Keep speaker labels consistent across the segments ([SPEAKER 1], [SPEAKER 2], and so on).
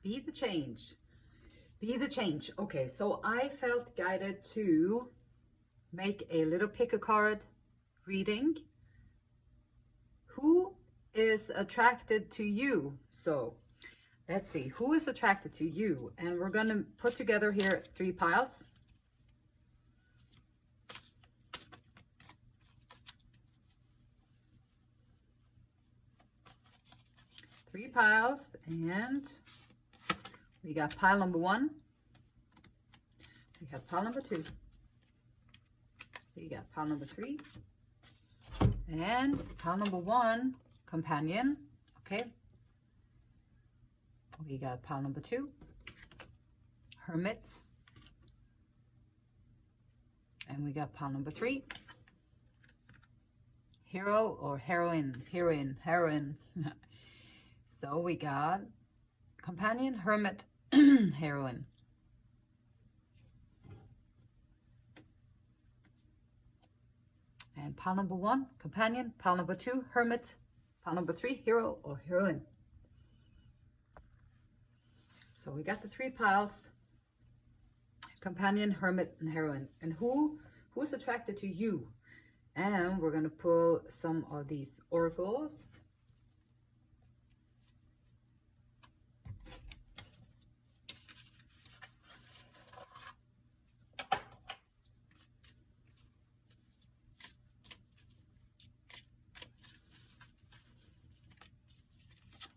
[SPEAKER 1] Be the change. Be the change. Okay, so I felt guided to make a little pick a card reading. Who is attracted to you? So let's see, who is attracted to you? And we're gonna put together here 3 piles. Three piles, and we got pile number 1. We have pile number 2. We got pile number 3. And pile number 1, companion. Okay. We got pile number 2, hermit. And we got pile number 3, hero or heroine, heroine. So we got companion, hermit, heroine. And pile number 1, companion. Pile number 2, hermit. Pile number 3, hero or heroine. So we got the 3 piles: companion, hermit, and heroine. And who's attracted to you? And we're gonna pull some of these oracles.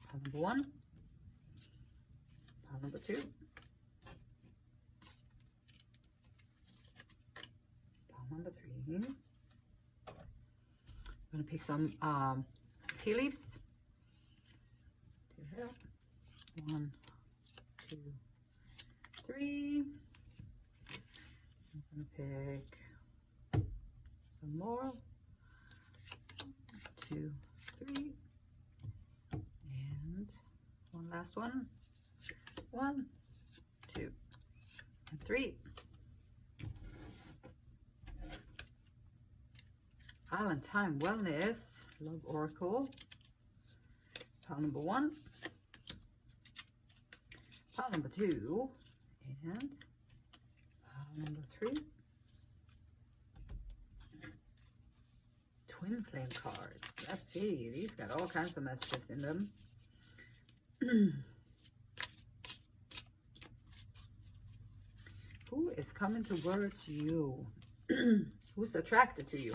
[SPEAKER 1] Pile number 1, pile number 2, pile number 3. I'm gonna pick some tea leaves. 1, 2, 3. I'm gonna pick some more. 2, 3. And one last one. 1, 2, and 3. Island Time Wellness Love Oracle. Pile number 1, pile number 2, and pile number 3. Twin flame cards. Let's see. These got all kinds of messages in them. Who is coming towards you? Who's attracted to you?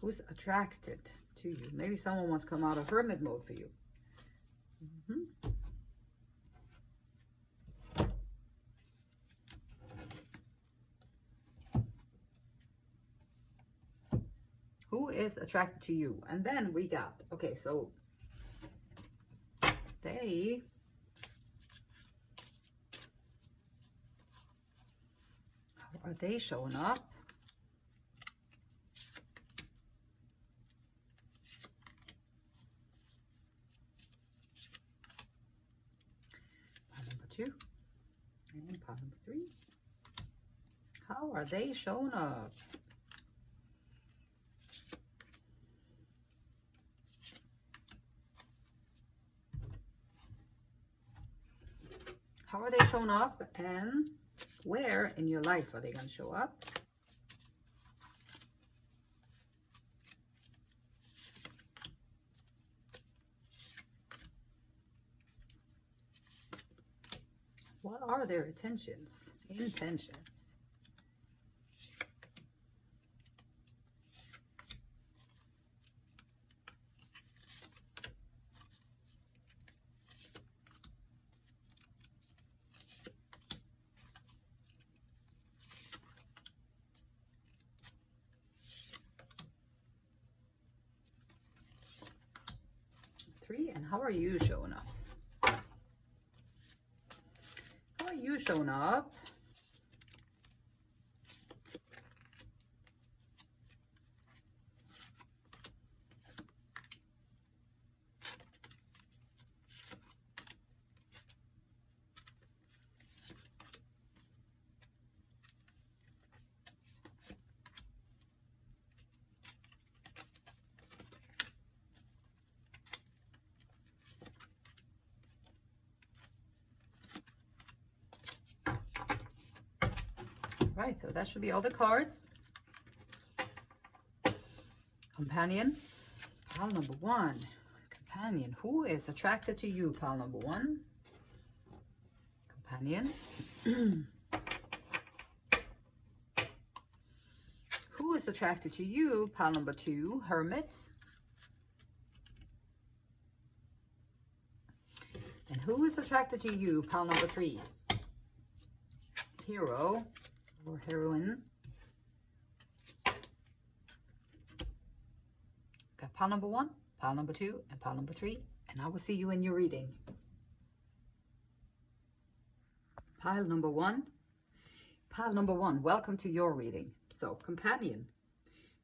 [SPEAKER 1] Who's attracted to you? Maybe someone wants to come out of hermit mode for you. Who is attracted to you? And then we got, okay, so they, how are they showing up? Pile number 2 and pile number 3. How are they showing up? How are they showing up, and where in your life are they going to show up? What are their intentions? And how are you showing up? How are you showing up? right, so that should be all the cards. Companion, pile number 1. Companion, who is attracted to you, pile number 1? Companion. Who is attracted to you, pile number 2? Hermit. And who is attracted to you, pile number 3? Hero or heroine. Got pile number 1, pile number 2, and pile number 3. And I will see you in your reading. Pile number 1. Pile number 1, welcome to your reading. So, companion.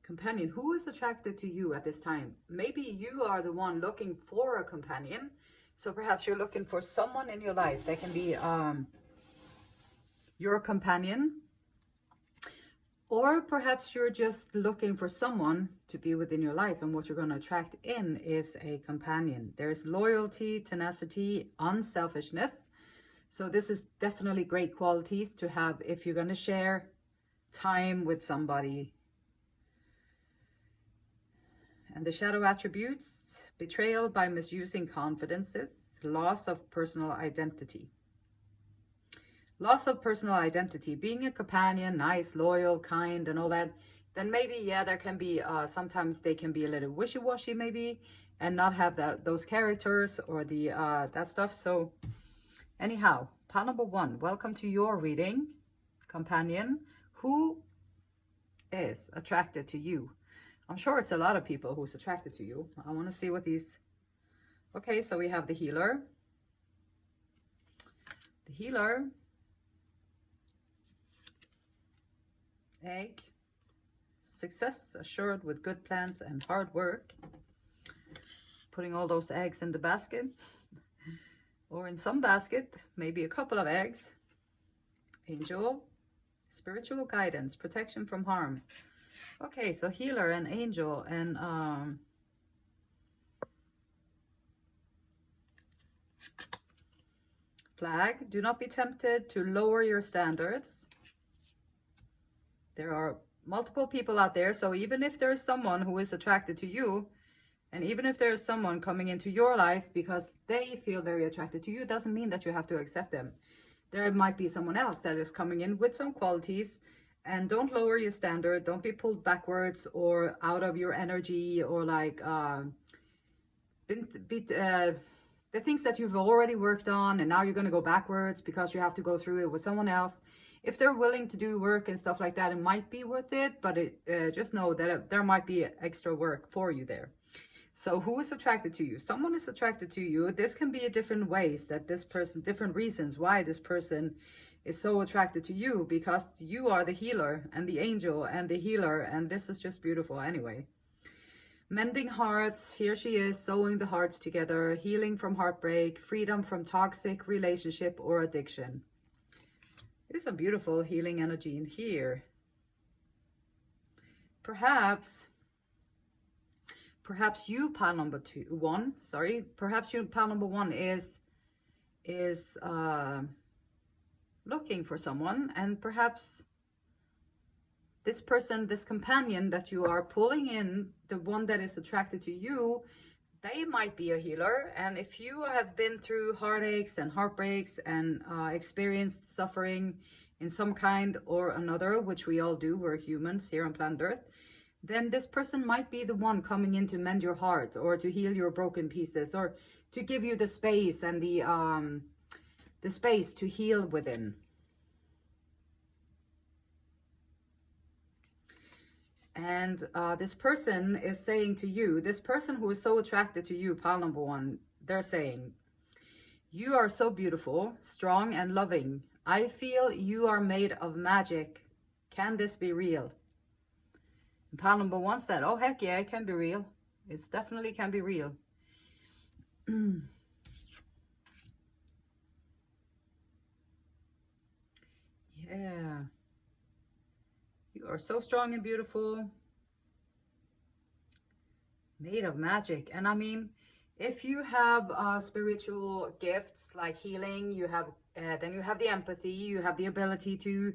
[SPEAKER 1] Companion, who is attracted to you at this time? Maybe you are the one looking for a companion. So perhaps you're looking for someone in your life that can be your companion. Or perhaps you're just looking for someone to be within your life, and what you're going to attract in is a companion. There's loyalty, tenacity, unselfishness. So this is definitely great qualities to have if you're going to share time with somebody. And the shadow attributes: betrayal by misusing confidences, loss of personal identity. Loss of personal identity, being a companion, nice, loyal, kind, and all that, then maybe, yeah, there can be, sometimes they can be a little wishy-washy maybe, and not have those characters or the that stuff. So anyhow, pile number 1, welcome to your reading. Companion, who is attracted to you? I'm sure it's a lot of people who's attracted to you. I want to see what these... Okay, so we have the healer. The healer. Egg. Success assured with good plans and hard work. Putting all those eggs in the basket. Or in some basket, maybe a couple of eggs. Angel. Spiritual guidance, protection from harm. Okay, so healer and angel and flag. Do not be tempted to lower your standards. There are multiple people out there, so even if there is someone who is attracted to you, and even if there is someone coming into your life because they feel very attracted to you, it doesn't mean that you have to accept them. There might be someone else that is coming in with some qualities. And don't lower your standard. Don't be pulled backwards or out of your energy, or like the things that you've already worked on, and now you're going to go backwards because you have to go through it with someone else. If they're willing to do work and stuff like that, it might be worth it, but just know that there might be extra work for you there. So who is attracted to you? Someone is attracted to you. This can be different ways that this person, different reasons why this person is so attracted to you, because you are the healer and the angel and the healer, and this is just beautiful anyway. Mending hearts, here she is, sewing the hearts together, healing from heartbreak, freedom from toxic relationship or addiction. There's a beautiful healing energy in here. Perhaps you, pile number 1, sorry, perhaps you, pile number 1 is looking for someone, and perhaps this person, this companion that you are pulling in, the one that is attracted to you, they might be a healer. And if you have been through heartaches and heartbreaks and experienced suffering in some kind or another, which we all do, we're humans here on planet Earth, then this person might be the one coming in to mend your heart, or to heal your broken pieces, or to give you the space and the space to heal within. And this person is saying to you, this person who is so attracted to you, pile number 1, they're saying, you are so beautiful, strong and loving. I feel you are made of magic. Can this be real? And pile number 1 said, oh, heck yeah, it can be real. It definitely can be real. Yeah. You are so strong and beautiful. Made of magic. And I mean, if you have spiritual gifts like healing, you have then you have the empathy, you have the ability to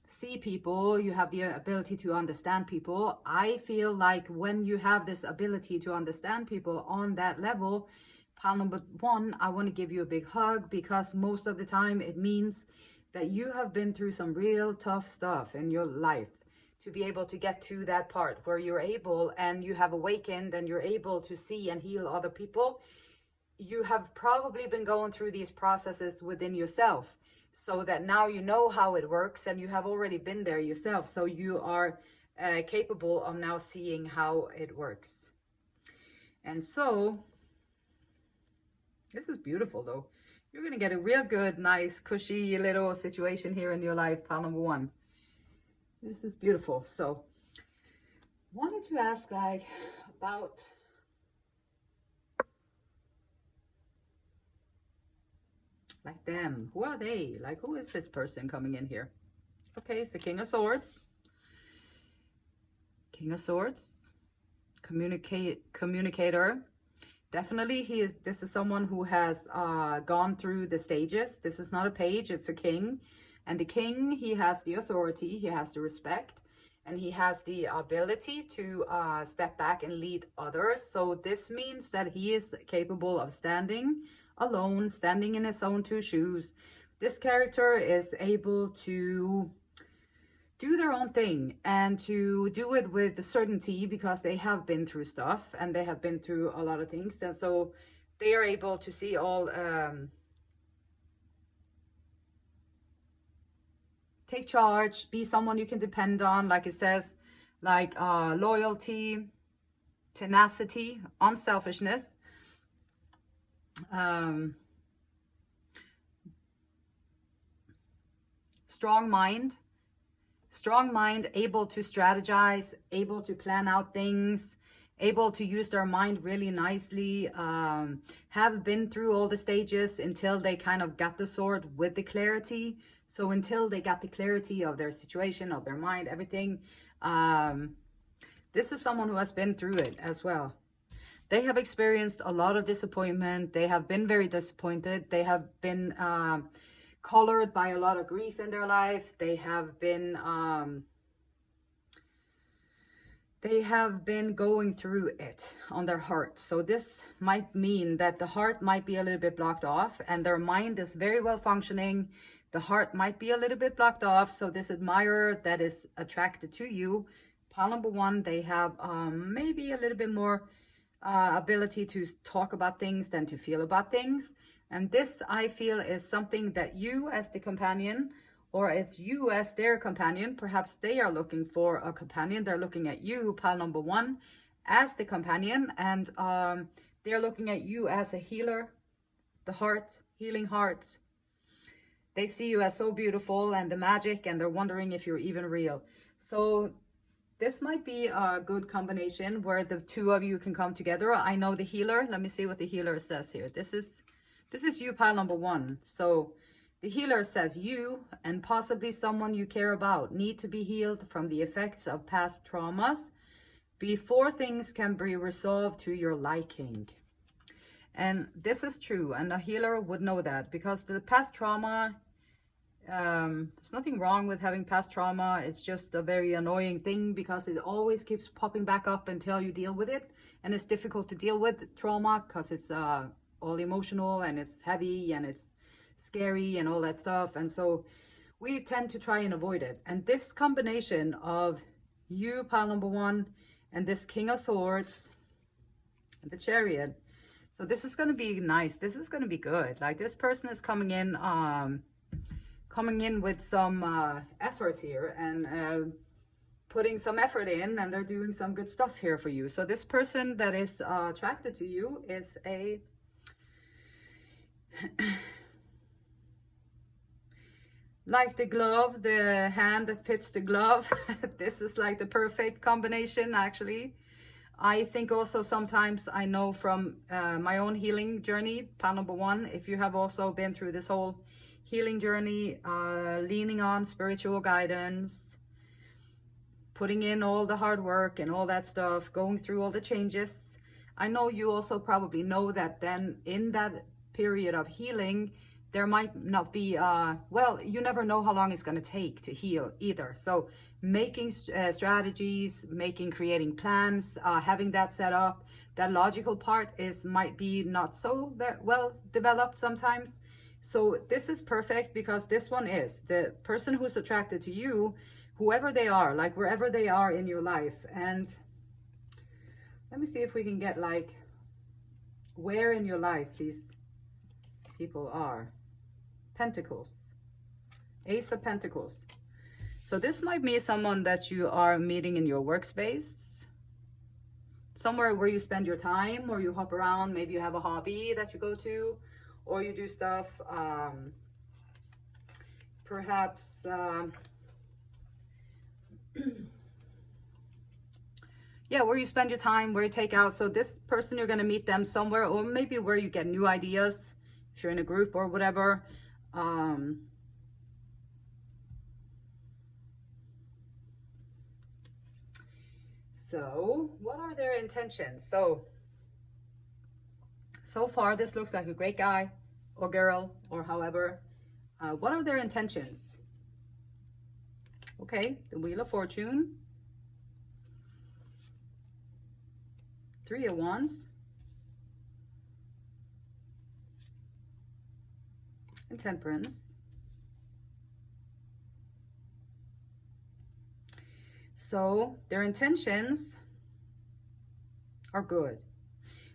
[SPEAKER 1] see people, you have the ability to understand people. I feel like when you have this ability to understand people on that level, pile number one, I want to give you a big hug, because most of the time it means that you have been through some real tough stuff in your life to be able to get to that part where you're able and you have awakened and you're able to see and heal other people. You have probably been going through these processes within yourself, so that now you know how it works and you have already been there yourself. So you are capable of now seeing how it works. And so this is beautiful though. You're going to get a real good, nice, cushy little situation here in your life, pile number one. This is beautiful. So wanted to ask about them. Who are they? Who is this person coming in here? Okay, it's the King of Swords. King of Swords. Communicator. Definitely this is someone who has gone through the stages. This is not a page, it's a king. And the king, he has the authority, he has the respect, and he has the ability to step back and lead others. So this means that he is capable of standing alone, standing in his own two shoes. This character is able to do their own thing and to do it with certainty, because they have been through stuff and they have been through a lot of things. And so they are able to see all, take charge, be someone you can depend on, like it says, loyalty, tenacity, unselfishness. Strong mind, able to strategize, able to plan out things, able to use their mind really nicely, have been through all the stages until they kind of got the sword with the clarity. So until they got the clarity of their situation, of their mind, everything, this is someone who has been through it as well. They have experienced a lot of disappointment. They have been very disappointed. They have been colored by a lot of grief in their life. They have been going through it on their heart. So this might mean that the heart might be a little bit blocked off and their mind is very well functioning. The heart might be a little bit blocked off. So this admirer that is attracted to you, pile number one, they have maybe a little bit more ability to talk about things than to feel about things. And this, I feel, is something that you as the companion, or as you as their companion, perhaps they are looking for a companion. They're looking at you, pile number one, as the companion, and they're looking at you as a healer, the heart, healing hearts. They see you as so beautiful and the magic, and they're wondering if you're even real. So this might be a good combination where the two of you can come together. I know the healer. Let me see what the healer says here. This is you, pile number one. So the healer says you and possibly someone you care about need to be healed from the effects of past traumas before things can be resolved to your liking. And this is true. And a healer would know that, because the past trauma, there's nothing wrong with having past trauma. It's just a very annoying thing because it always keeps popping back up until you deal with it. And it's difficult to deal with trauma because it's all emotional and it's heavy and it's scary and all that stuff. And so we tend to try and avoid it. And this combination of you, pile number one, and this King of Swords, and the Chariot. So this is going to be nice. This is going to be good. Like, this person is coming in with some effort here and putting some effort in, and they're doing some good stuff here for you. So this person that is attracted to you is a like the glove, the hand that fits the glove. This is like the perfect combination, actually. I think also sometimes I know from my own healing journey, pile number one, if you have also been through this whole healing journey, leaning on spiritual guidance, putting in all the hard work and all that stuff, going through all the changes. I know you also probably know that then in that period of healing, there might not be, well, you never know how long it's going to take to heal either. So making strategies, creating plans, having that set up, that logical part might be not so well developed sometimes. So this is perfect, because this one is the person who's attracted to you, whoever they are, like wherever they are in your life. And let me see if we can get like where in your life these people are. Pentacles, Ace of Pentacles. So this might be someone that you are meeting in your workspace, somewhere where you spend your time, or you hop around. Maybe you have a hobby that you go to, or you do stuff, perhaps yeah, where you spend your time, where you take out. So this person, you're going to meet them somewhere, or maybe where you get new ideas if you're in a group or whatever. So what are their intentions? So far this looks like a great guy or girl, or however. What are their intentions? Okay, the Wheel of Fortune, Three of Wands, and Temperance. So their intentions are good.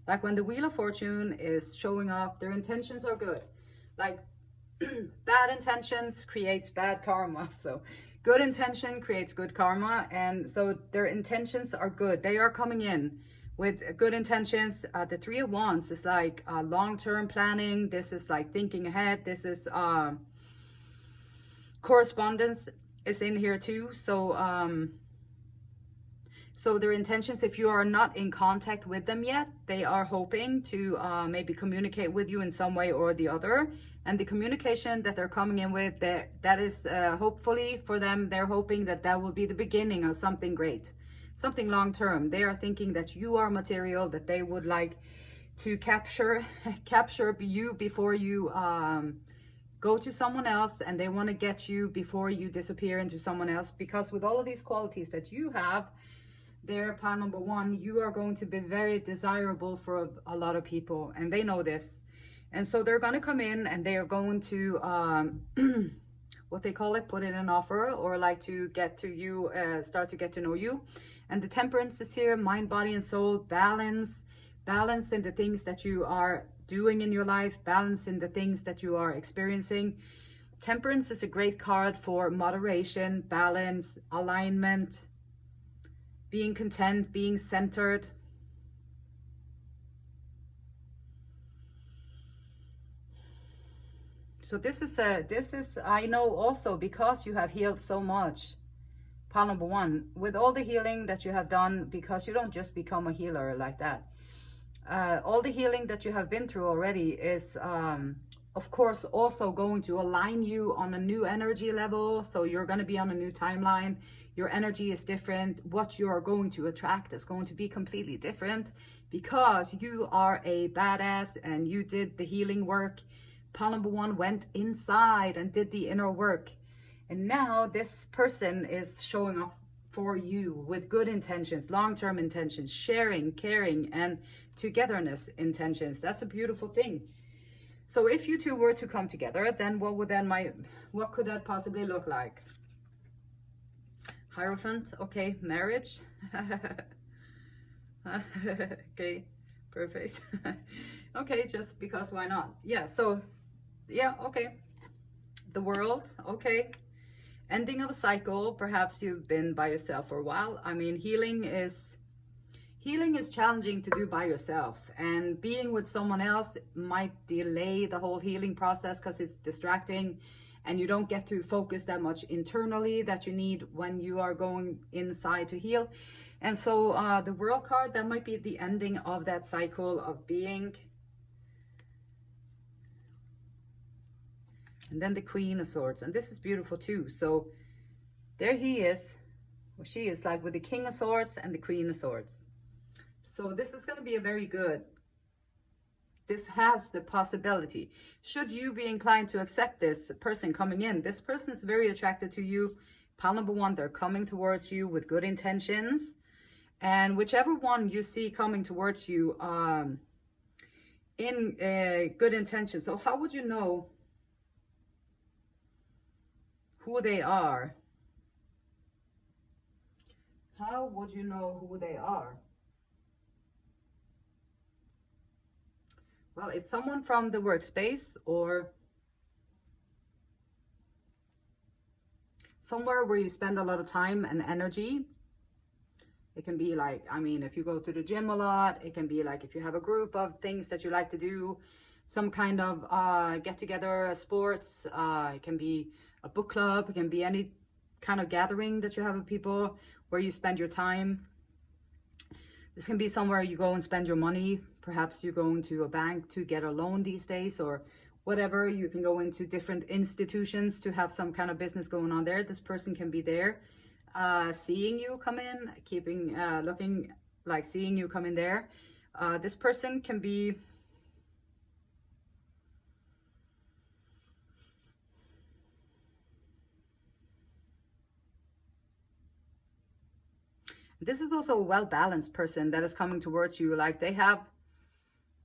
[SPEAKER 1] Like when the Wheel of Fortune is showing up, their intentions are good. Like bad intentions creates bad karma. So good intention creates good karma. And so their intentions are good. They are coming in with good intentions. The Three of Wands is like long-term planning. This is like thinking ahead. This is correspondence is in here too. So their intentions, if you are not in contact with them yet, they are hoping to maybe communicate with you in some way or the other. And the communication that they're coming in with, that is hopefully for them, they're hoping that that will be the beginning of something great, something long-term. They are thinking that you are material, that they would like to capture you before you go to someone else, and they want to get you before you disappear into someone else. Because with all of these qualities that you have, there, pile number one, you are going to be very desirable for a lot of people, and they know this. And so they're going to come in and they are going to what they call it, put in an offer, or like to get to you, start to get to know you. And the Temperance is here, mind, body, and soul, balance in the things that you are doing in your life, balance in the things that you are experiencing. Temperance is a great card for moderation, balance, alignment, being content, being centered. So this is I know also, because you have healed so much, pile number one, with all the healing that you have done, because you don't just become a healer like that. All the healing that you have been through already is of course also going to align you on a new energy level. So you're going to be on a new timeline. Your energy is different. What you are going to attract is going to be completely different, because you are a badass and you did the healing work. Pile number one went inside and did the inner work. And now this person is showing up for you with good intentions, long-term intentions, sharing, caring, and togetherness intentions. That's a beautiful thing. So if you two were to come together, then what could that possibly look like? Hierophant, okay, marriage. Okay, perfect. Okay, just because why not? Yeah, so yeah, okay. The World, okay. Ending of a cycle. Perhaps you've been by yourself for a while. I mean, healing is challenging to do by yourself, and being with someone else might delay the whole healing process because it's distracting, and you don't get to focus that much internally that you need when you are going inside to heal. And so the World card, that might be the ending of that cycle of being. And then the Queen of Swords, and this is beautiful too. So there he is, or she is, like with the King of Swords and the Queen of Swords. So this is going to be a very good This has the possibility. Should you be inclined to accept this person coming in, this person is very attracted to you. Pile number one, they're coming towards you with good intentions. And whichever one you see coming towards you in good intentions. So how would you know who they are? How would you know who they are? Well, it's someone from the workspace or somewhere where you spend a lot of time and energy. It can be like, I mean, if you go to the gym a lot, it can be like if you have a group of things that you like to do, some kind of get together, sports, it can be a book club, it can be any kind of gathering that you have with people where you spend your time. This can be somewhere you go and spend your money. Perhaps you're going to a bank to get a loan these days or whatever. You can go into different institutions to have some kind of business going on there. This person can be there, seeing you come in, looking like seeing you come in there. This person can be this is also a well-balanced person that is coming towards you. Like they have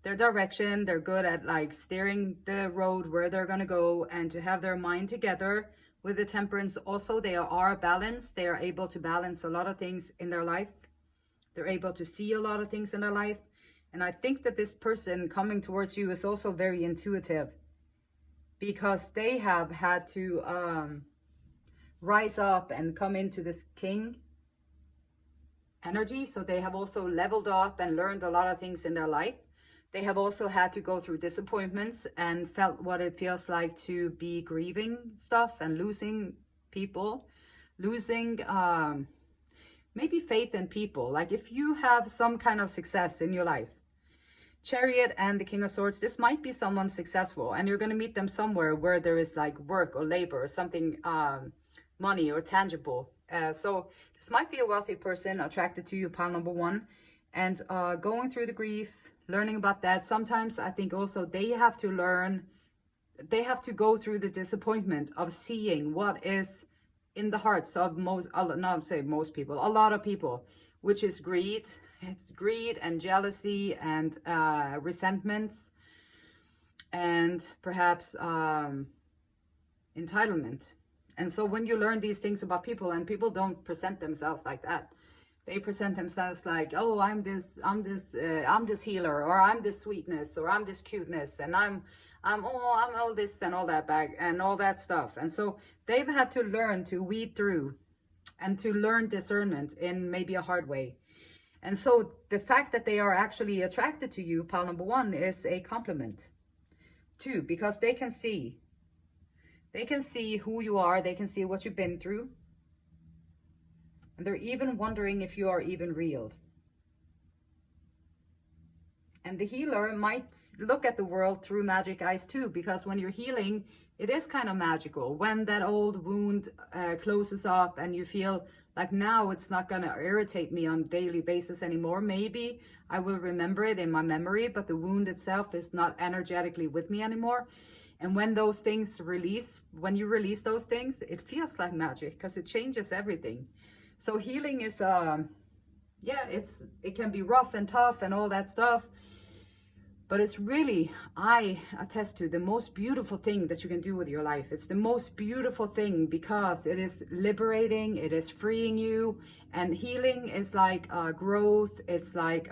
[SPEAKER 1] their direction, they're good at like steering the road where they're going to go and to have their mind together. With the temperance also, they are balanced. They are able to balance a lot of things in their life. They're able to see a lot of things in their life. And I think that this person coming towards you is also very intuitive because they have had to rise up and come into this king energy. So they have also leveled up and learned a lot of things in their life. They have also had to go through disappointments and felt what it feels like to be grieving stuff and losing people, losing maybe faith in people. Like if you have some kind of success in your life, Chariot and the King of Swords, this might be someone successful and you're going to meet them somewhere where there is like work or labor or something, money or tangible. So this might be a wealthy person attracted to you, pile number one, and going through the grief, learning about that. Sometimes I think also they have to learn, they have to go through the disappointment of seeing what is in the hearts of most, not I'm saying most people, a lot of people, which is greed. It's greed and jealousy and resentments and perhaps entitlement. And so when you learn these things about people, and people don't present themselves like that, they present themselves like, oh, I'm this healer, or I'm this sweetness, or I'm this cuteness, and I'm all this and all that bag and all that stuff. And so they've had to learn to weed through and to learn discernment in maybe a hard way. And so the fact that they are actually attracted to you, pile number one, is a compliment too, because they can see who you are, they can see what you've been through. And they're even wondering if you are even real. And the healer might look at the world through magic eyes too, because when you're healing, it is kind of magical. When that old wound closes up and you feel like now it's not going to irritate me on a daily basis anymore. Maybe I will remember it in my memory, but the wound itself is not energetically with me anymore. And when those things release, when you release those things, it feels like magic because it changes everything. So healing is, it can be rough and tough and all that stuff. But it's really, I attest to, the most beautiful thing that you can do with your life. It's the most beautiful thing because it is liberating, it is freeing you. And healing is like growth, it's like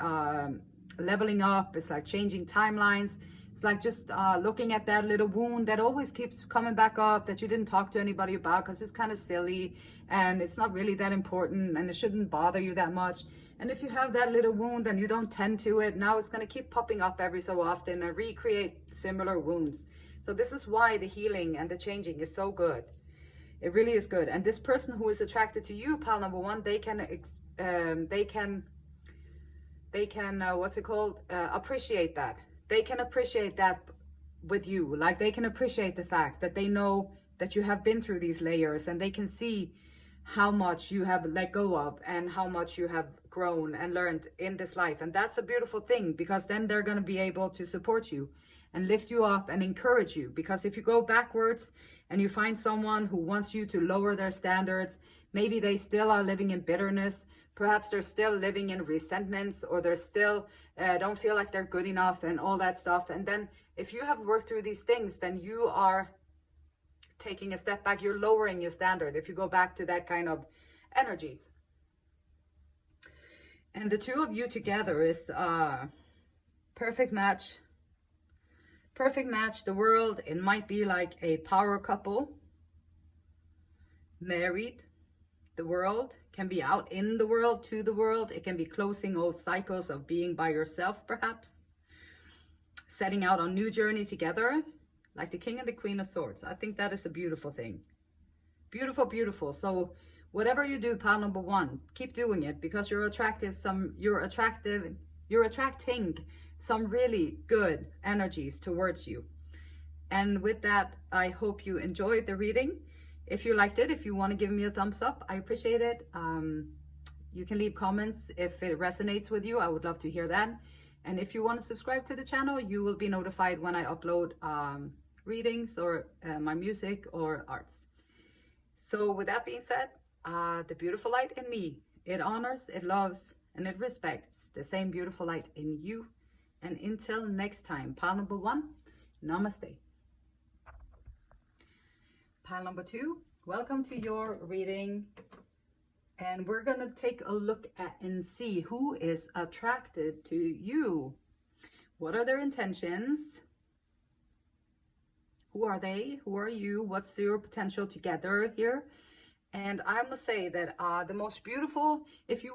[SPEAKER 1] leveling up, it's like changing timelines. It's like just looking at that little wound that always keeps coming back up that you didn't talk to anybody about because it's kind of silly and it's not really that important and it shouldn't bother you that much. And if you have that little wound and you don't tend to it, now it's going to keep popping up every so often and recreate similar wounds. So this is why the healing and the changing is so good. It really is good. And this person who is attracted to you, pile number one, they can appreciate that. They can appreciate that with you. Like they can appreciate the fact that they know that you have been through these layers and they can see how much you have let go of and how much you have grown and learned in this life. And that's a beautiful thing, because then they're going to be able to support you and lift you up and encourage you. Because if you go backwards and you find someone who wants you to lower their standards, maybe they still are living in bitterness, perhaps they're still living in resentments, or they're still don't feel like they're good enough and all that stuff. And then if you have worked through these things, then you are taking a step back, you're lowering your standard if you go back to that kind of energies. And the two of you together is perfect match. Perfect match. The world, it might be like a power couple, married. The world can be out in the world, to the world. It can be closing old cycles of being by yourself, perhaps. Setting out on a new journey together, like the King and the Queen of Swords. I think that is a beautiful thing. Beautiful, beautiful. So whatever you do, pile number one, keep doing it, because you're attracting some really good energies towards you. And with that, I hope you enjoyed the reading. If you liked it, if you want to give me a thumbs up, I appreciate it. You can leave comments if it resonates with you. I would love to hear that. And if you want to subscribe to the channel, you will be notified when I upload readings or my music or arts. So with that being said, the beautiful light in me, it honors, it loves, and it respects the same beautiful light in you. And until next time, pile number one, namaste. Pile number two, welcome to your reading. And we're going to take a look at and see who is attracted to you. What are their intentions? Who are they? Who are you? What's your potential together here? And I must say that the most beautiful, if you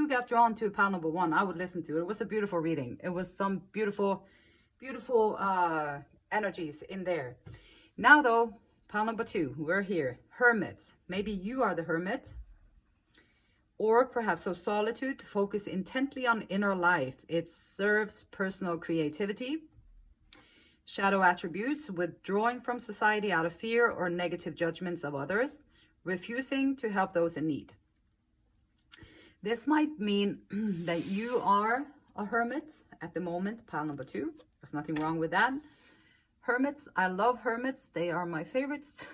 [SPEAKER 1] got drawn to pile number one, I would listen to it. It was a beautiful reading. It was some beautiful, beautiful energies in there. Now though, pile number two, we're here. Hermits. Maybe you are the hermit. Or perhaps of solitude, to focus intently on inner life. It serves personal creativity. Shadow attributes, withdrawing from society out of fear or negative judgments of others. Refusing to help those in need. This might mean that you are a hermit at the moment, pile number two. There's nothing wrong with that. Hermits, I love hermits. They are my favorites.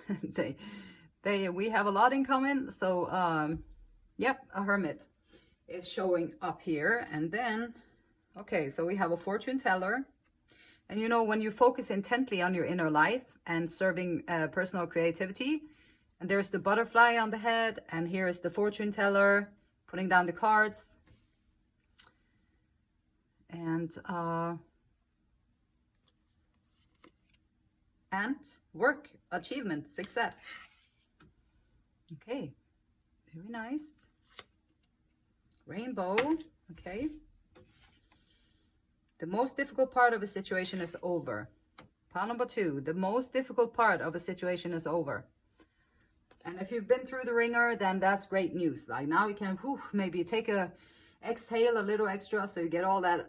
[SPEAKER 1] We have a lot in common. So, yep, a hermit is showing up here. And then, okay, so we have a fortune teller. And you know, when you focus intently on your inner life and serving personal creativity, and there's the butterfly on the head, and here is the fortune teller putting down the cards. And work, achievement, success. Okay, very nice. Rainbow, okay. The most difficult part of a situation is over. Pile number two, the most difficult part of a situation is over. And if you've been through the ringer, then that's great news. Like now you can maybe take a exhale a little extra, so you get all that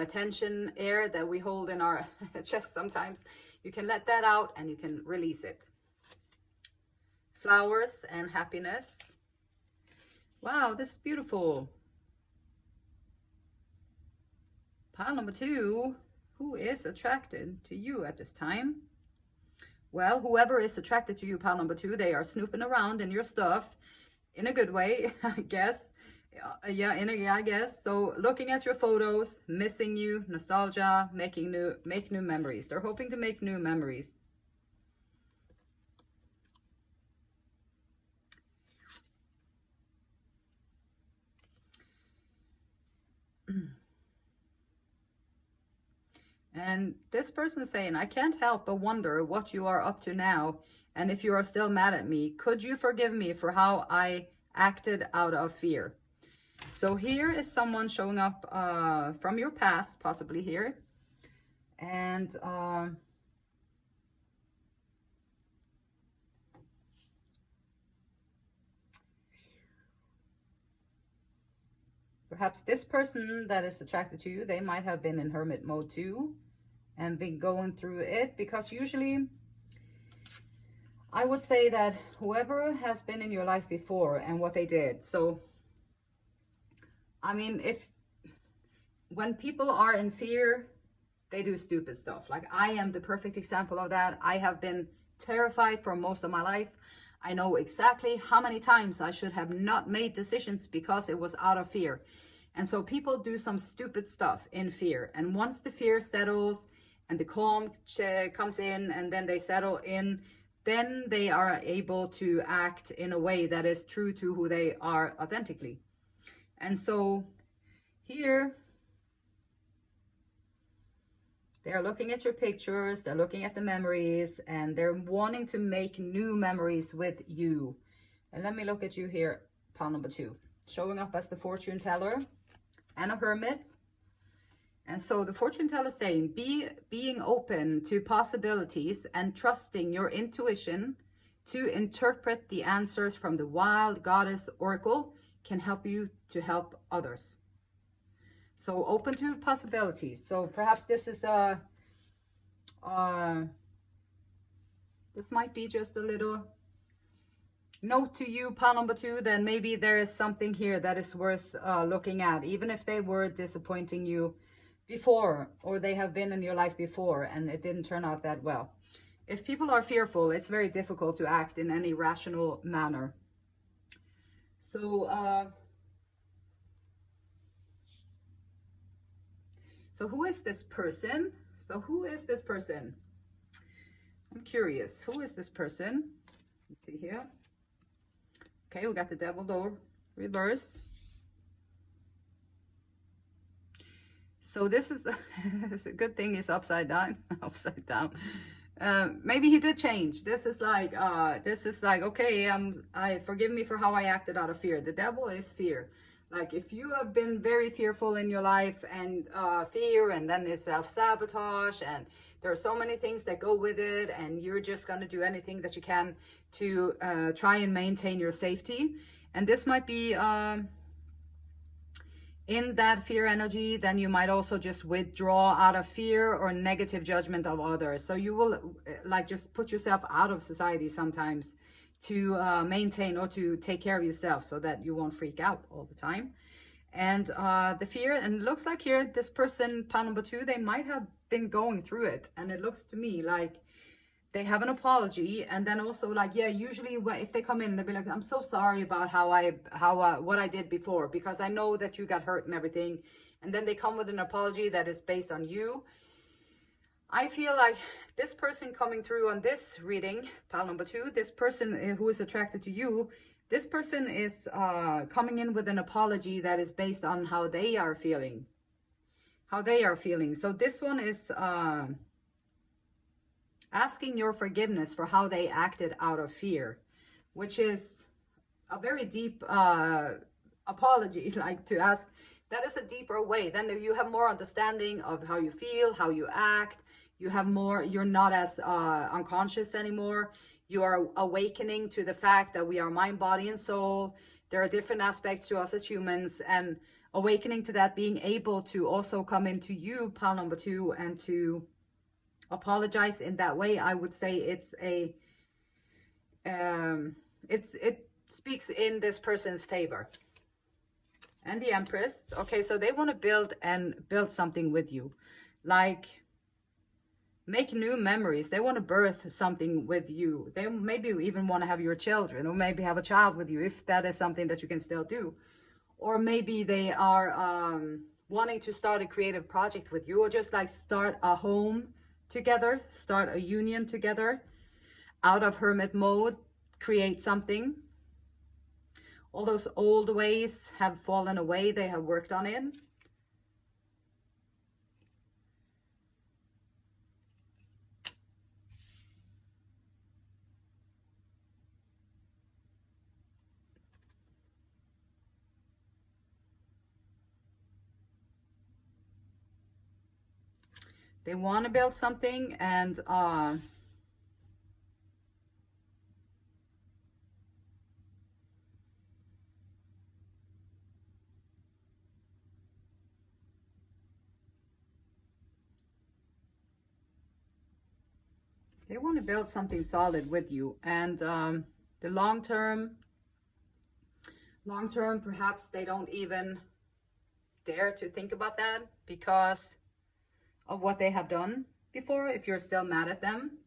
[SPEAKER 1] tension, air that we hold in our chest sometimes. You can let that out and you can release it. Flowers and happiness. Wow, this is beautiful. Pile number two, who is attracted to you at this time? Well, whoever is attracted to you, pile number two, they are snooping around in your stuff in a good way, I guess. Yeah, I guess. So looking at your photos, missing you, nostalgia, make new memories. They're hoping to make new memories. And this person is saying, I can't help but wonder what you are up to now. And if you are still mad at me, could you forgive me for how I acted out of fear? So here is someone showing up from your past, possibly here. And perhaps this person that is attracted to you, they might have been in hermit mode too and been going through it, because usually I would say that whoever has been in your life before and what they did. So I mean, when people are in fear, they do stupid stuff. Like, I am the perfect example of that. I have been terrified for most of my life. I know exactly how many times I should have not made decisions because it was out of fear. And so people do some stupid stuff in fear. And once the fear settles and the calm comes in, and then they settle in, then they are able to act in a way that is true to who they are authentically. And so here, they're looking at your pictures, they're looking at the memories, and they're wanting to make new memories with you. And let me look at you here, pile number 2. Showing up as the fortune teller and a hermit. And so the fortune teller is saying, being open to possibilities and trusting your intuition to interpret the answers from the wild goddess oracle can help you to help others. So open to possibilities. So perhaps this is this might be just a little note to you, pile number 2. Then maybe there is something here that is worth looking at, even if they were disappointing you before, or they have been in your life before and it didn't turn out that well. If people are fearful, it's very difficult to act in any rational manner. So who is this person? I'm curious. Who is this person? Let's see here. Okay, we got the devil door reverse. So this is it's a good thing it's upside down. Upside down. Maybe he did change. This is like okay, I forgive me for how I acted out of fear. The devil is fear. Like, if you have been very fearful in your life, and fear, and then there's self-sabotage, and there are so many things that go with it, and you're just going to do anything that you can to try and maintain your safety. And this might be in that fear energy. Then you might also just withdraw out of fear or negative judgment of others. So you will like just put yourself out of society sometimes to maintain or to take care of yourself, so that you won't freak out all the time. And the fear, and it looks like here, this person, pile number 2, they might have been going through it. And it looks to me like they have an apology. And then also, like, yeah, usually if they come in, they'll be like, I'm so sorry about what I did before, because I know that you got hurt and everything. And then they come with an apology that is based on you. I feel like this person coming through on this reading, pile number 2, this person who is attracted to you, this person is coming in with an apology that is based on how they are feeling. So this one is asking your forgiveness for how they acted out of fear, which is a very deep apology, like to ask. That is a deeper way. Then you have more understanding of how you feel, how you act. You have more, you're not as unconscious anymore. You are awakening to the fact that we are mind, body, and soul. There are different aspects to us as humans, and awakening to that, being able to also come into you, pile number 2, and to apologize in that way. I would say it's it speaks in this person's favor. And the Empress. Okay, so they want to build something with you, like make new memories. They want to birth something with you. They maybe even want to have your children, or maybe have a child with you, if that is something that you can still do. Or maybe they are wanting to start a creative project with you, or just like start a home together, start a union together, out of hermit mode, create something. All those old ways have fallen away. They have worked on it. They want to build something, and they want to build something solid with you. And the long term, perhaps they don't even dare to think about that because of what they have done before. If you're still mad at them,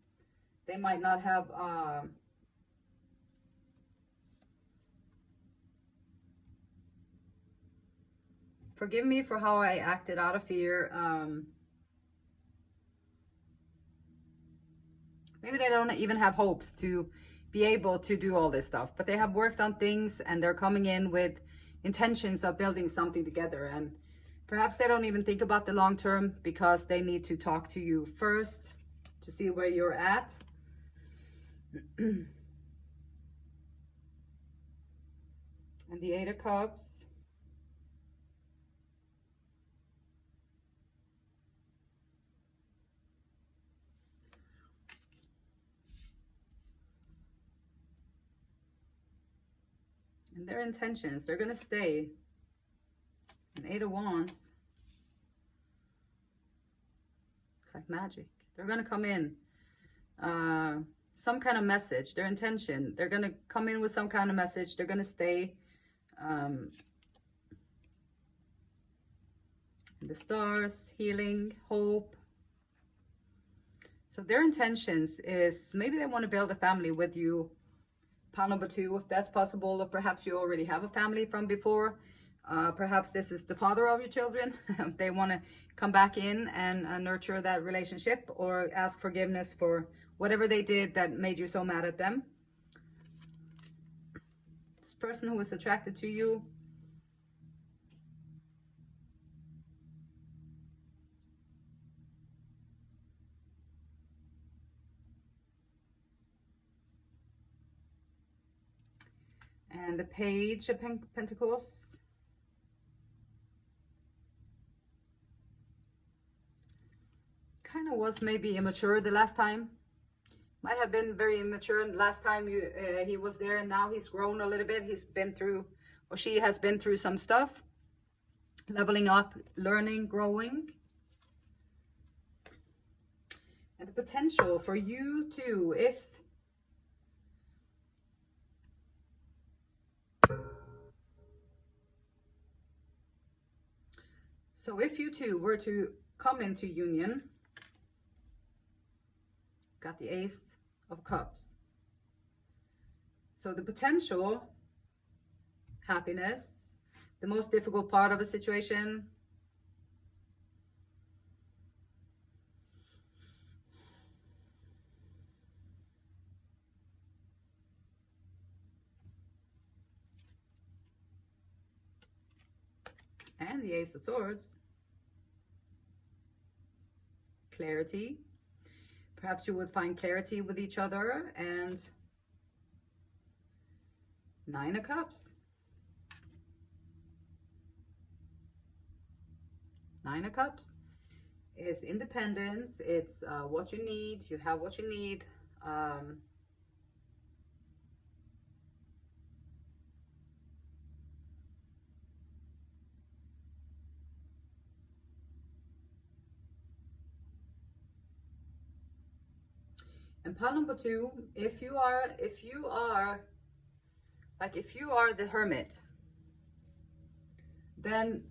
[SPEAKER 1] they might not have forgive me for how I acted out of fear. Maybe they don't even have hopes to be able to do all this stuff, but they have worked on things and they're coming in with intentions of building something together. And perhaps they don't even think about the long term because they need to talk to you first to see where you're at. And the Eight of Cups. And their intentions, they're going to stay. And Eight of Wands. It's like magic. They're going to come in. Some kind of message, their intention. They're going to come in with some kind of message. They're going to stay. The stars, healing, hope. So their intentions is maybe they want to build a family with you. Pile number 2, if that's possible, or perhaps you already have a family from before. Perhaps this is the father of your children. They want to come back in and nurture that relationship or ask forgiveness for whatever they did that made you so mad at them. This person who was attracted to you, and the Page of Pentacles. Kind of was maybe immature the last time. Might have been very immature last time he was there, and now he's grown a little bit. He's been through, or she has been through some stuff. Leveling up, learning, growing. And the potential for you too, if you two were to come into union, got the Ace of Cups. So the potential, happiness, the most difficult part of a situation, and the Ace of Swords. Clarity. Perhaps you would find clarity with each other. And Nine of Cups. Nine of Cups is independence. It's what you need. You have what you need. And pile number 2, if you are the Hermit, then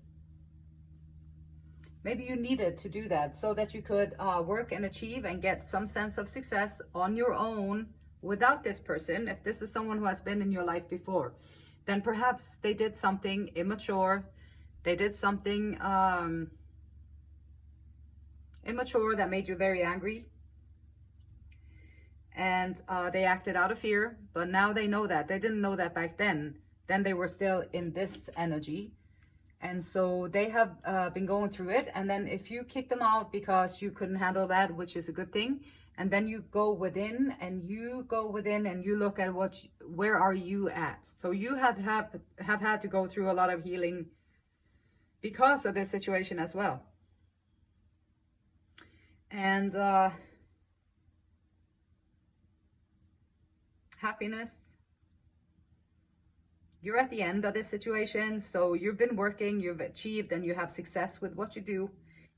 [SPEAKER 1] maybe you needed to do that so that you could work and achieve and get some sense of success on your own without this person. If this is someone who has been in your life before, then perhaps they did something immature. They did something immature that made you very angry. And they acted out of fear, but now they know that. They didn't know that back then. Then they were still in this energy. And so they have been going through it. And then if you kick them out because you couldn't handle that, which is a good thing, and then you go within and you look at where are you at? So you have had to go through a lot of healing because of this situation as well. And happiness. You're at the end of this situation, so you've been working, you've achieved, and you have success with what you do.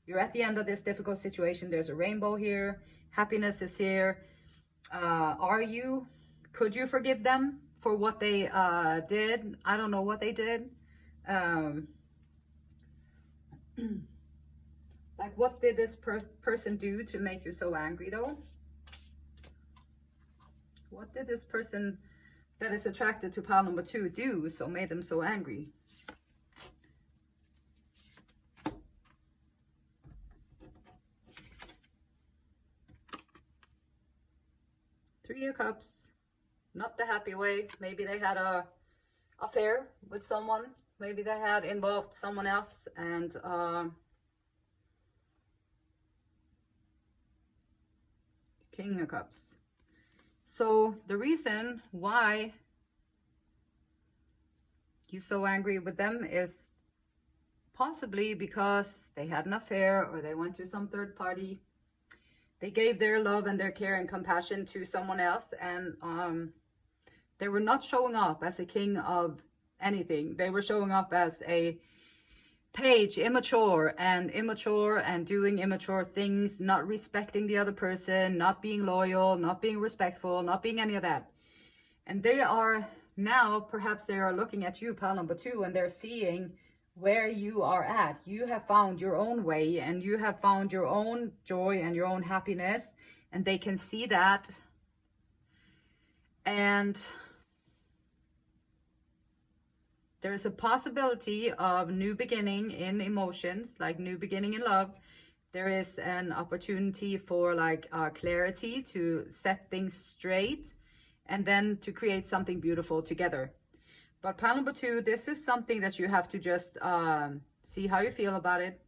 [SPEAKER 1] You're at the end of this difficult situation. There's a rainbow here. Happiness is here. Could you forgive them for what they did? I don't know what they did. Like, what did this person do to make you so angry, though? What did this person that is attracted to pile number 2 do so made them so angry? Three of Cups, not the happy way. Maybe they had a affair with someone. Maybe they had involved someone else, and King of Cups. So the reason why you're so angry with them is possibly because they had an affair, or they went to some third party. They gave their love and their care and compassion to someone else, and they were not showing up as a king of anything. They were showing up as a page, immature and doing immature things, not respecting the other person, not being loyal, not being respectful, not being any of that. And they are now, perhaps they are looking at you, pile number 2, and they're seeing where you are at. You have found your own way, and you have found your own joy and your own happiness, and they can see that. And there's a possibility of new beginning in emotions, like new beginning in love. There is an opportunity for like clarity, to set things straight, and then to create something beautiful together. But pile number 2, this is something that you have to just see how you feel about it.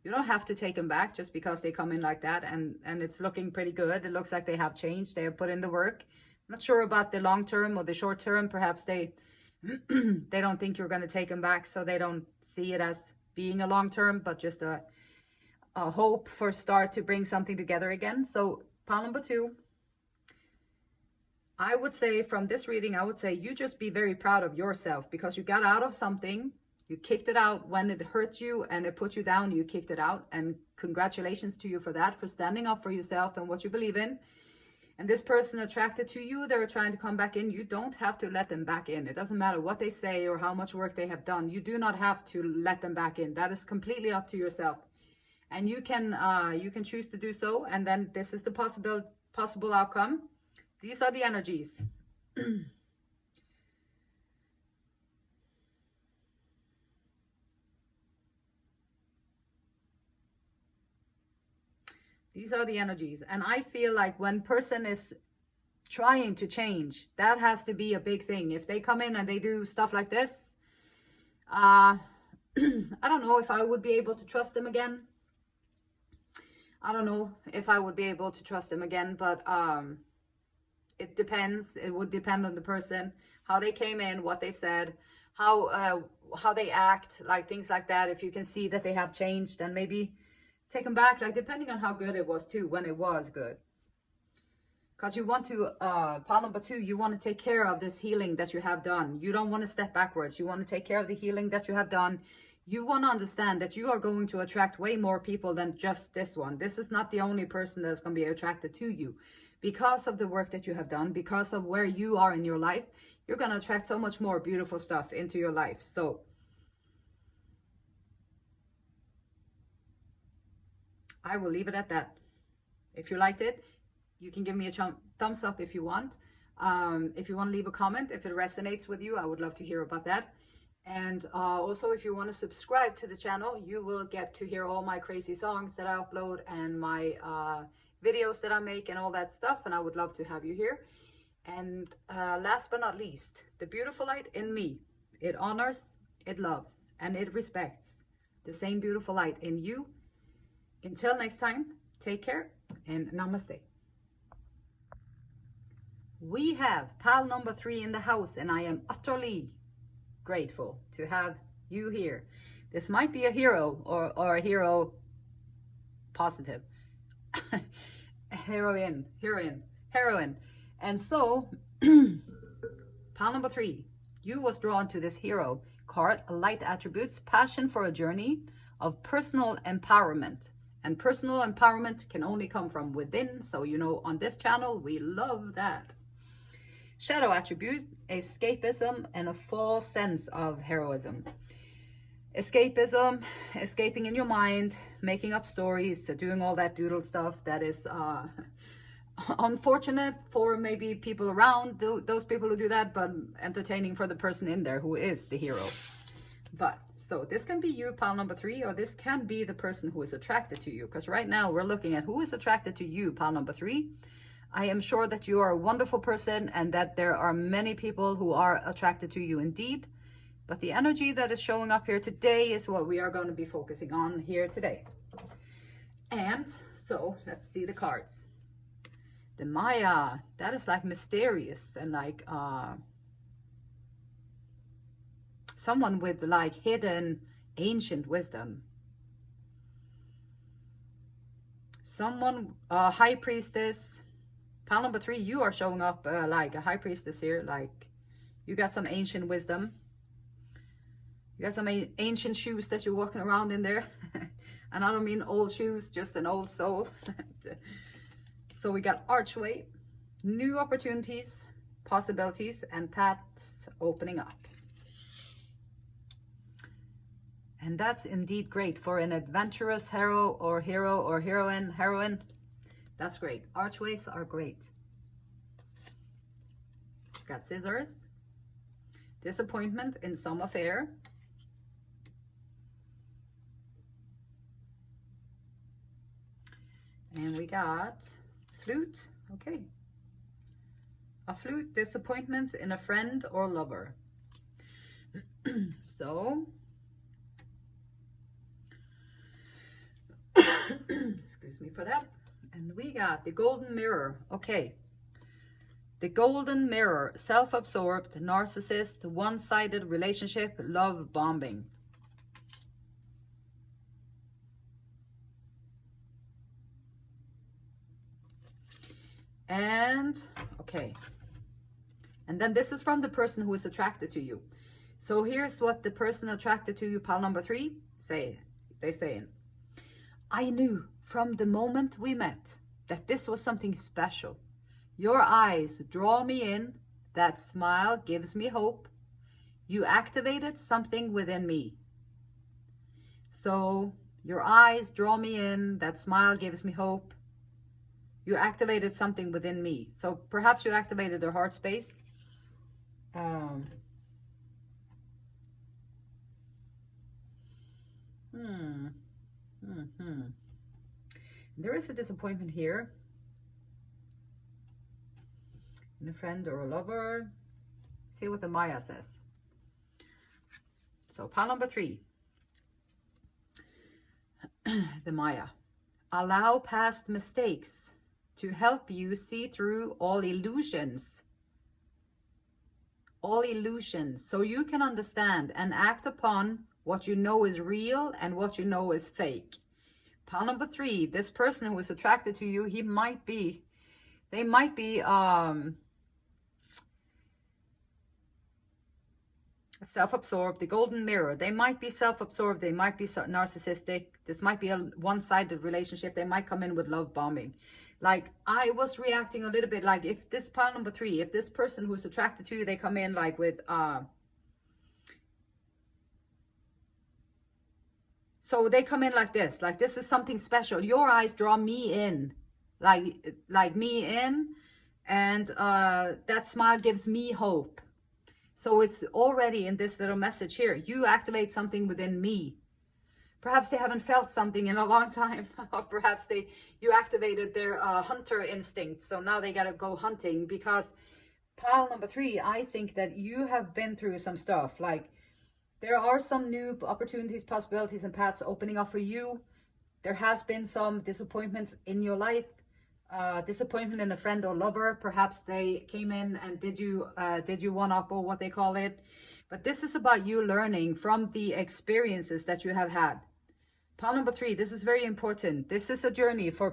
[SPEAKER 1] You don't have to take them back just because they come in like that, and it's looking pretty good. It looks like they have changed. They have put in the work. I'm not sure about the long term or the short term. Perhaps they they don't think you're going to take them back, so they don't see it as being a long term, but just a hope for start to bring something together again. So pile number 2, I would say from this reading, I would say you just be very proud of yourself, because you got out of something. You kicked it out when it hurt you and it put you down. You kicked it out, and congratulations to you for that, for standing up for yourself and what you believe in. And this person attracted to you, they're trying to come back in. You don't have to let them back in. It doesn't matter what they say or how much work they have done. You do not have to let them back in. That is completely up to yourself. And you can choose to do so. And then this is the possible outcome. These are the energies. These are the energies. And I feel like when person is trying to change, that has to be a big thing. If they come in and they do stuff like this, I don't know if I would be able to trust them again. I don't know if I would be able to trust them again, but it depends. It would depend on the person, how they came in, what they said, how they act, like things like that. If you can see that they have changed, then maybe take them back, like depending on how good it was too, when it was good. Because you want to, pile number 2, you want to take care of this healing that you have done. You don't want to step backwards. You want to take care of the healing that you have done. You want to understand that you are going to attract way more people than just this one. This is not the only person that's going to be attracted to you. Because of the work that you have done, because of where you are in your life, you're going to attract so much more beautiful stuff into your life. So I will leave it at that. If you liked it, you can give me a thumbs up if you want. If you want to leave a comment, if it resonates with you, I would love to hear about that. And also, if you want to subscribe to the channel, you will get to hear all my crazy songs that I upload, and my videos that I make, and all that stuff. And I would love to have you here. And last but not least, the beautiful light in me, it honors, it loves, and it respects the same beautiful light in you. Until next time, take care and namaste. We have pile number 3 in the house, and I am utterly grateful to have you here. This might be a hero, or a hero positive. Heroine. And so, pile number 3, you was drawn to this hero card, light attributes, passion for a journey of personal empowerment. And personal empowerment can only come from within. So, you know, on this channel, we love that. Shadow attribute, escapism, and a false sense of heroism. escapism, escaping in your mind, making up stories, doing all that doodle stuff that is unfortunate for maybe people around, those people who do that, but entertaining for the person in there who is the hero. But so this can be you, pile number 3, or this can be the person who is attracted to you, because right now we're looking at who is attracted to you, pile number 3. I am sure that you are a wonderful person and that there are many people who are attracted to you indeed. But the energy that is showing up here today is what we are going to be focusing on here today. And so let's see the cards. The Maya, that is like mysterious and like someone with like hidden ancient wisdom. Someone, high priestess. Pile number 3, you are showing up like a high priestess here. Like you got some ancient wisdom. You got some ancient shoes that you're walking around in there. And I don't mean old shoes, just an old soul. So we got archway, new opportunities, possibilities, and paths opening up. And that's indeed great for an adventurous hero or heroine. That's great. Archways are great. Got scissors, disappointment in some affair. And we got flute. Okay. A flute, disappointment in a friend or lover. So, excuse me for that. And we got the golden mirror. Okay. The golden mirror, self-absorbed, narcissist, one-sided relationship, love bombing. And, okay. And then this is from the person who is attracted to you. So here's what the person attracted to you, pile number 3, say. They say, I knew from the moment we met that this was something special. Your eyes draw me in. That smile gives me hope. You activated something within me. So your eyes draw me in. That smile gives me hope. You activated something within me. So perhaps you activated their heart space. There is a disappointment here. In a friend or a lover. See what the Maya says. So pile number 3. The Maya. Allow past mistakes to help you see through all illusions. All illusions. So you can understand and act upon what you know is real and what you know is fake. Pile number 3. This person who is attracted to you, they might be self-absorbed. The golden mirror. They might be self-absorbed. They might be narcissistic. This might be a one-sided relationship. They might come in with love bombing. Like I was reacting a little bit like if this pile number 3, if this person who's attracted to you, they come in like with so they come in like this is something special. Your eyes draw me in, like me in, and that smile gives me hope. So it's already in this little message here. You activate something within me. Perhaps they haven't felt something in a long time. Or perhaps you activated their hunter instinct. So now they got to go hunting. Because pile number 3, I think that you have been through some stuff. Like there are some new opportunities, possibilities, and paths opening up for you. There has been some disappointments in your life. Disappointment in a friend or lover. Perhaps they came in and did you one up, or what they call it. But this is about you learning from the experiences that you have had. Pile number 3, this is very important. This is a journey for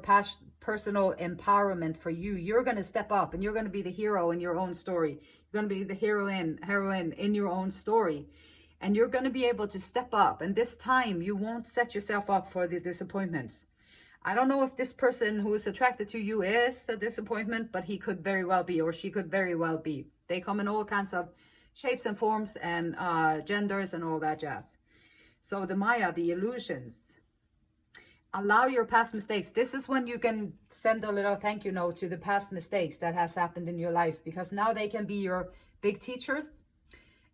[SPEAKER 1] personal empowerment for you. You're going to step up and you're going to be the hero in your own story. You're going to be the heroine in your own story. And you're going to be able to step up. And this time you won't set yourself up for the disappointments. I don't know if this person who is attracted to you is a disappointment, but he could very well be, or she could very well be. They come in all kinds of shapes and forms and genders and all that jazz. So the Maya, the illusions. Allow your past mistakes. This is when you can send a little thank you note to the past mistakes that has happened in your life, because now they can be your big teachers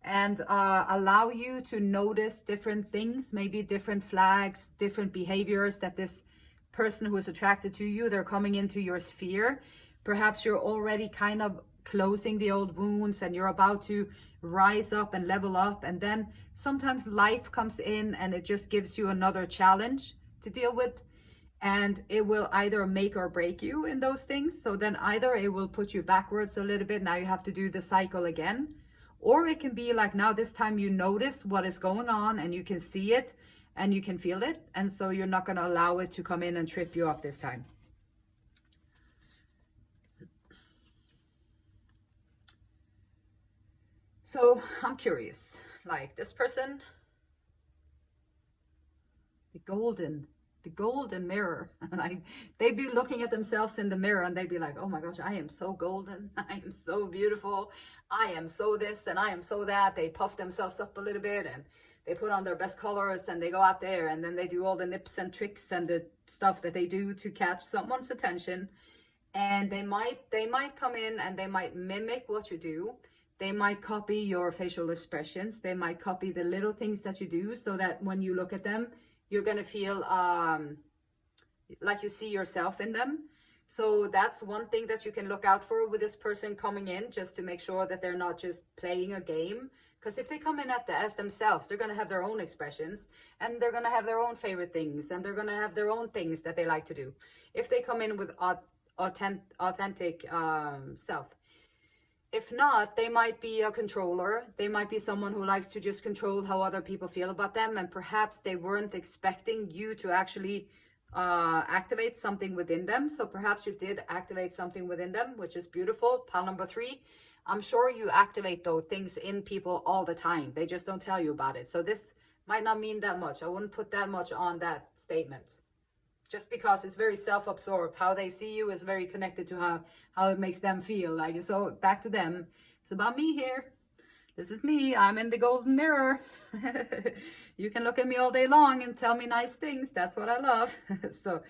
[SPEAKER 1] and allow you to notice different things, maybe different flags, different behaviors that this person who is attracted to you, they're coming into your sphere. Perhaps you're already kind of closing the old wounds and you're about to rise up and level up. And then sometimes life comes in and it just gives you another challenge to deal with. And it will either make or break you in those things. So then either it will put you backwards a little bit. Now you have to do the cycle again. Or it can be like, now this time you notice what is going on and you can see it and you can feel it. And so you're not going to allow it to come in and trip you up this time. So I'm curious, like this person, the golden mirror, like they'd be looking at themselves in the mirror and they'd be like, oh my gosh, I am so golden. I am so beautiful. I am so this and I am so that. They puff themselves up a little bit and they put on their best colors and they go out there and then they do all the nips and tricks and the stuff that they do to catch someone's attention. And they might come in and they might mimic what you do. They might copy your facial expressions. They might copy the little things that you do so that when you look at them, you're going to feel like you see yourself in them. So that's one thing that you can look out for with this person coming in, just to make sure that they're not just playing a game. Because if they come in as themselves, they're going to have their own expressions and they're going to have their own favorite things and they're going to have their own things that they like to do. If they come in with authentic self. If not, they might be a controller. They might be someone who likes to just control how other people feel about them. And perhaps they weren't expecting you to actually activate something within them. So perhaps you did activate something within them, which is beautiful. Pile number 3. I'm sure you activate those things in people all the time. They just don't tell you about it. So this might not mean that much. I wouldn't put that much on that statement. Just because it's very self-absorbed. How they see you is very connected to how it makes them feel. Like, so back to them. It's about me here. This is me. I'm in the golden mirror. You can look at me all day long and tell me nice things. That's what I love. So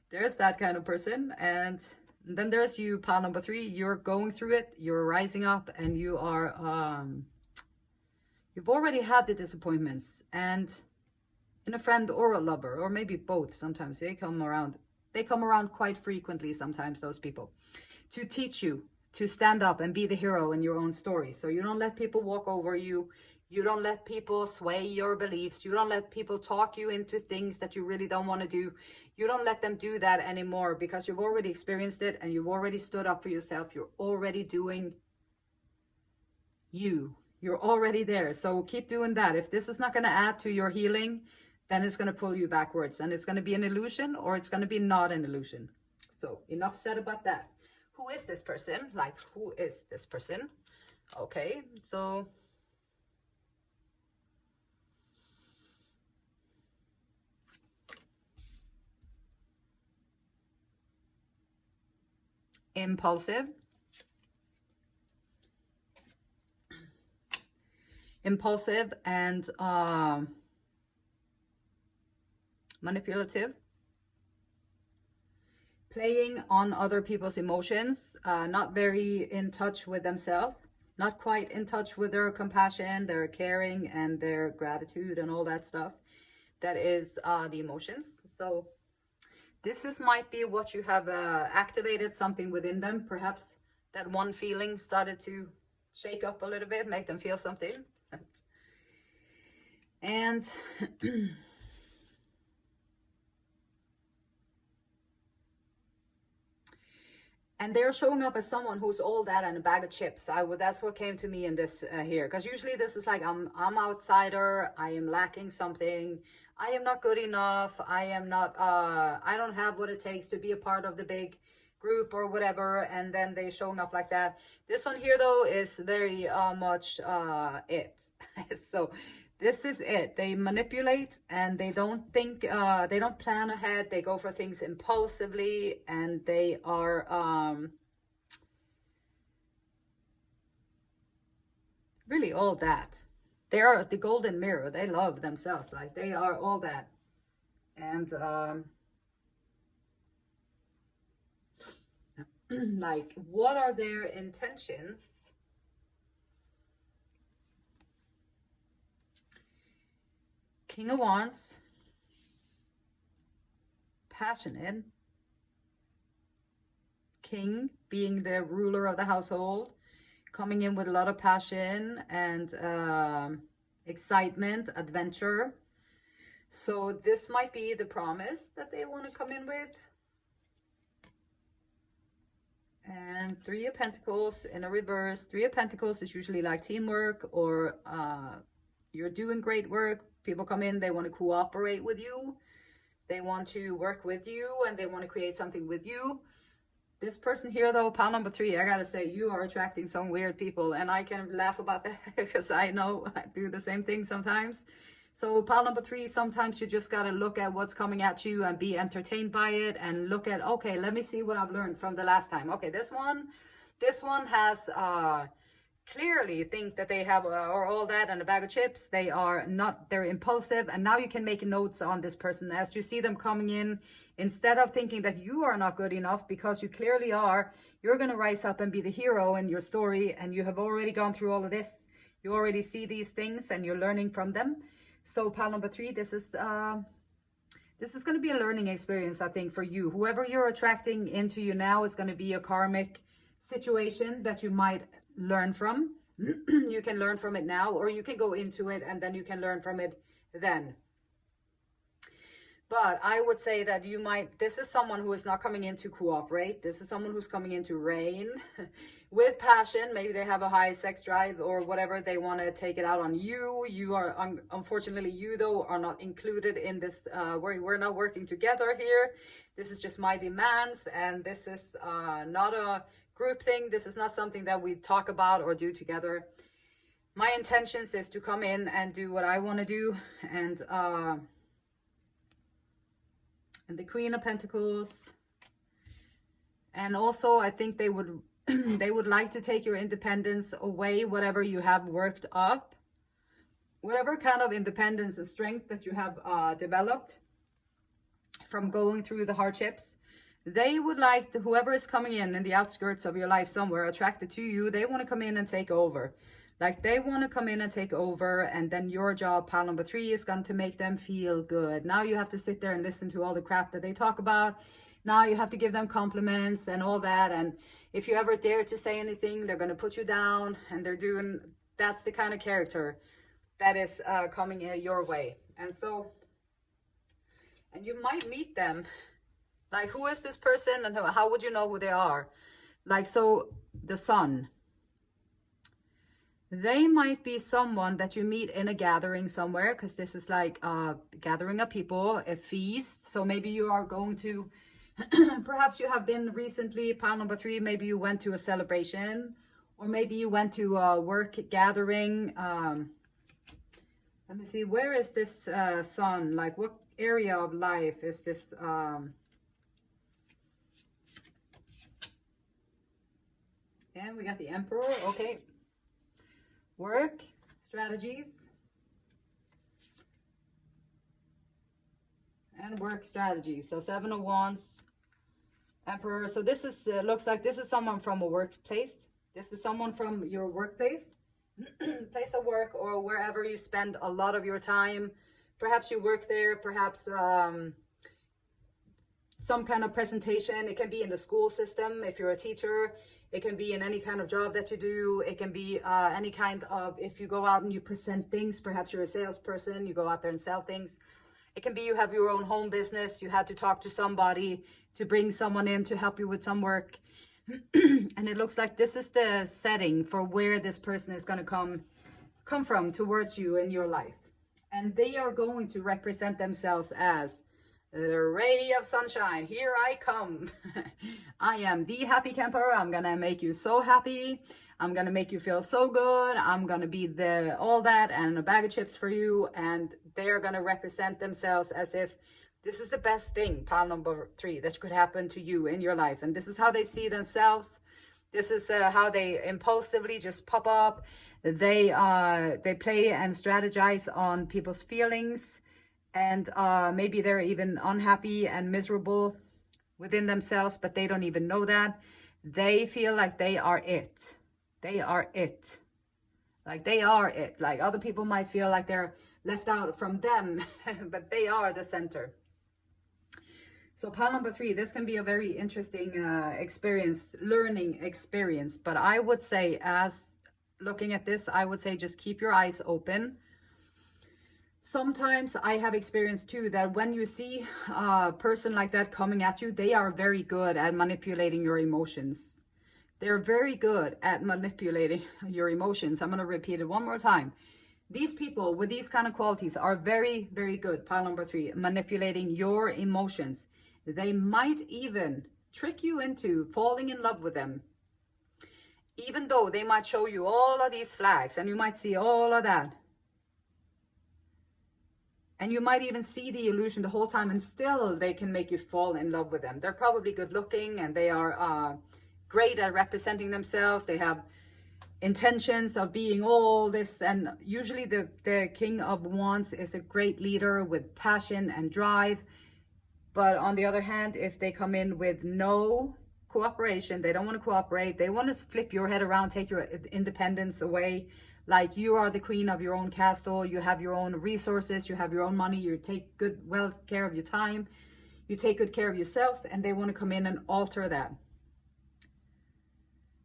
[SPEAKER 1] there's that kind of person. And then there's you, pile number 3. You're going through it. You're rising up and you are, you've already had the disappointments. And in a friend or a lover, or maybe both. Sometimes they come around quite frequently, sometimes, those people, to teach you to stand up and be the hero in your own story. So you don't let people walk over you. You don't let people sway your beliefs. You don't let people talk you into things that you really don't want to do. You don't let them do that anymore, because you've already experienced it and you've already stood up for yourself. You're already doing you. You're already there. So keep doing that. If this is not going to add to your healing, then it's going to pull you backwards, and it's going to be an illusion, or it's going to be not an illusion. So enough said about that. Who is this person? Like, who is this person? Okay, so impulsive, and manipulative, playing on other people's emotions, not very in touch with themselves, not quite in touch with their compassion, their caring, and their gratitude, and all that stuff. That is the emotions. So this might be what you have activated something within them. Perhaps that one feeling started to shake up a little bit, make them feel something. And and they're showing up as someone who's all that and a bag of chips. That's what came to me in this here. Because usually this is like, I'm outsider. I am lacking something. I am not good enough. I am not, I don't have what it takes to be a part of the big group or whatever. And then they showing up like that. This one here though is very much it. So this is it. They manipulate and they don't think, they don't plan ahead. They go for things impulsively, and they are really all that. They are the golden mirror. They love themselves. Like they are all that. And like, what are their intentions? King of Wands, passionate, King being the ruler of the household, coming in with a lot of passion and excitement, adventure. So this might be the promise that they want to come in with. And Three of Pentacles in a reverse. Three of Pentacles is usually like teamwork, or you're doing great work. People come in, they want to cooperate with you. They want to work with you, and they want to create something with you. This person here, though, pile number 3, I gotta say, you are attracting some weird people. And I can laugh about that because I know I do the same thing sometimes. So pile number 3, sometimes you just gotta look at what's coming at you and be entertained by it, and look at, okay, let me see what I've learned from the last time. Okay, this one has clearly think that they have or all that and a bag of chips. They are not, they're impulsive. And now you can make notes on this person as you see them coming in. Instead of thinking that you are not good enough, because you clearly are, you're going to rise up and be the hero in your story. And you have already gone through all of this. You already see these things and you're learning from them. So pile number 3, this is going to be a learning experience, I think, for you. Whoever you're attracting into you now is going to be a karmic situation that you might learn from. You can learn from it now, or you can go into it and then you can learn from it then. But I would say that you might, this is someone who is not coming in to cooperate. This is someone who's coming in to reign with passion. Maybe they have a high sex drive or whatever. They want to take it out on you. You are, unfortunately, you though are not included in this. We're not working together here. This is just my demands. And this is not a group thing. This is not something that we talk about or do together. My intentions is to come in and do what I want to do. And the Queen of Pentacles. And also, I think they would they would like to take your independence away, whatever you have worked up, whatever kind of independence and strength that you have developed from going through the hardships. They would like whoever is coming in the outskirts of your life somewhere, attracted to you, they want to come in and take over. Like they want to come in and take over, and then your job, pile number 3, is going to make them feel good. Now you have to sit there and listen to all the crap that they talk about. Now you have to give them compliments and all that. And if you ever dare to say anything, they're going to put you down. And that's the kind of character that is coming your way. And so, and you might meet them. Like, who is this person and how would you know who they are? Like, so the Sun. They might be someone that you meet in a gathering somewhere, because this is like a gathering of people, a feast. So maybe you are going to, perhaps you have been recently, pile number 3, maybe you went to a celebration, or maybe you went to a work gathering. Let me see, where is this Sun? Like, what area of life is this? And we got the Emperor, okay. Work, strategies, and work strategies. So 7 of Wands, Emperor. So this is, looks like this is someone from a workplace. This is someone from your workplace, place of work, or wherever you spend a lot of your time. Perhaps you work there, perhaps some kind of presentation. It can be in the school system if you're a teacher. It can be in any kind of job that you do. It can be any kind of, if you go out and you present things, perhaps you're a salesperson, you go out there and sell things. It can be you have your own home business. You had to talk to somebody to bring someone in to help you with some work. And it looks like this is the setting for where this person is going to come from towards you in your life. And they are going to represent themselves as the ray of sunshine. Here I come. I am the happy camper. I'm gonna make you so happy. I'm gonna make you feel so good. I'm gonna be the all that and a bag of chips for you. And they're gonna represent themselves as if this is the best thing, pile number 3, that could happen to you in your life. And this is how they see themselves. This is how they impulsively just pop up. They play and strategize on people's feelings, and maybe they're even unhappy and miserable within themselves, but they don't even know that. They feel like they are it. They are it. Like they are it. Like other people might feel like they're left out from them, but they are the center. So pile number 3, this can be a very interesting experience, learning experience. But I would say, as looking at this, I would say just keep your eyes open. Sometimes I have experienced too that when you see a person like that coming at you, they are very good at manipulating your emotions. They're very good at manipulating your emotions. I'm going to repeat it one more time. These people with these kind of qualities are very, very good, pile number 3, manipulating your emotions. They might even trick you into falling in love with them, even though they might show you all of these flags and you might see all of that. And you might even see the illusion the whole time, and still they can make you fall in love with them. They're probably good looking, and they are great at representing themselves. They have intentions of being all this, and usually the King of Wands is a great leader with passion and drive. But on the other hand, if they come in with no cooperation, they don't want to cooperate, they want to flip your head around, take your independence away, like you are the queen of your own castle, you have your own resources, you have your own money, you take well care of your time, you take good care of yourself, and they want to come in and alter that.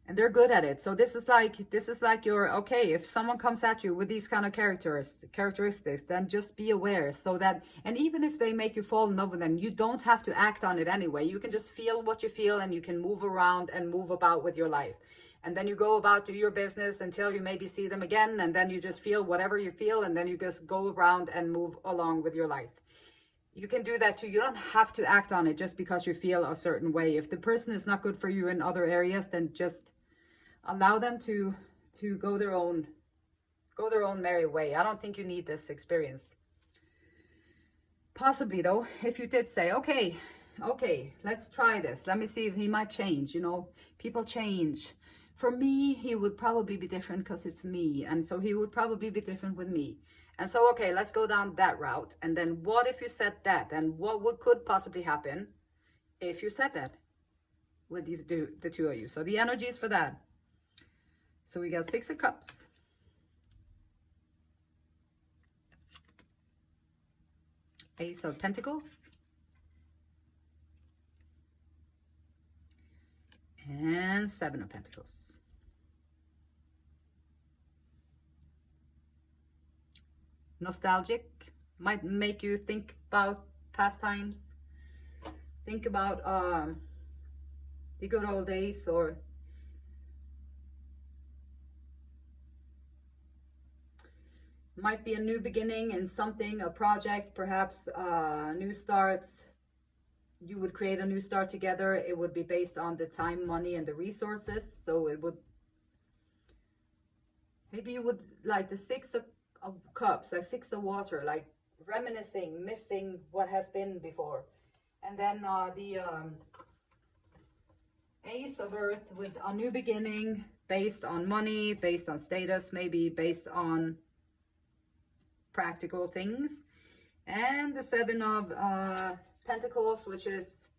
[SPEAKER 1] And they're good at it. So this is like your, okay, if someone comes at you with these kind of characteristics, then just be aware, so that, and even if they make you fall in love with them, you don't have to act on it anyway. You can just feel what you feel, and you can move around and move about with your life. And then you go about, do your business until you maybe see them again, and then you just feel whatever you feel, and then you just go around and move along with your life. You can do that too. You don't have to act on it just because you feel a certain way. If the person is not good for you in other areas, then just allow them to go their own merry way. I don't think you need this experience. Possibly though, if you did say, okay, let's try this. Let me see if he might change. You know, people change. For me, he would probably be different because it's me. And so he would probably be different with me. And so, okay, let's go down that route. And then what if you said that? And what could possibly happen if you said that with the two of you? So the energies for that. So we got 6 of Cups. Ace of Pentacles. And 7 of Pentacles. Nostalgic. Might make you think about past times. Think about the good old days, or might be a new beginning in something, a project, perhaps new starts. You would create a new start together. It would be based on the time, money, and the resources. So it would, maybe you would, like the 6 of Cups, like 6 of Water, like reminiscing, missing what has been before. And then the Ace of Earth with a new beginning based on money, based on status, maybe based on practical things. And the 7 of Pentacles, which is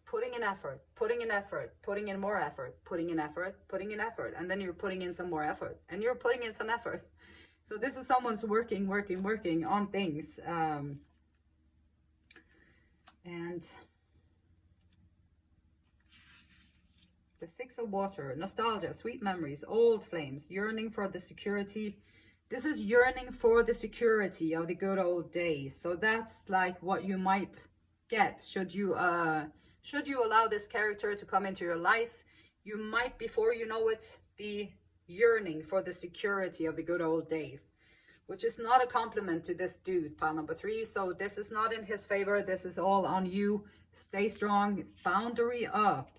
[SPEAKER 1] putting in effort, putting in effort, putting in more effort, putting in effort, putting in effort, and then you're putting in some more effort, and you're putting in some effort. So this is someone's working on things. And the 6 of Water, nostalgia, sweet memories, old flames, yearning for the security. This is yearning for the security of the good old days. So that's like what you might get should you allow this character to come into your life. You might, before you know it, be yearning for the security of the good old days, which is not a compliment to this dude, pile number 3. So this is not in his favor. This is all on you. Stay strong, boundary up.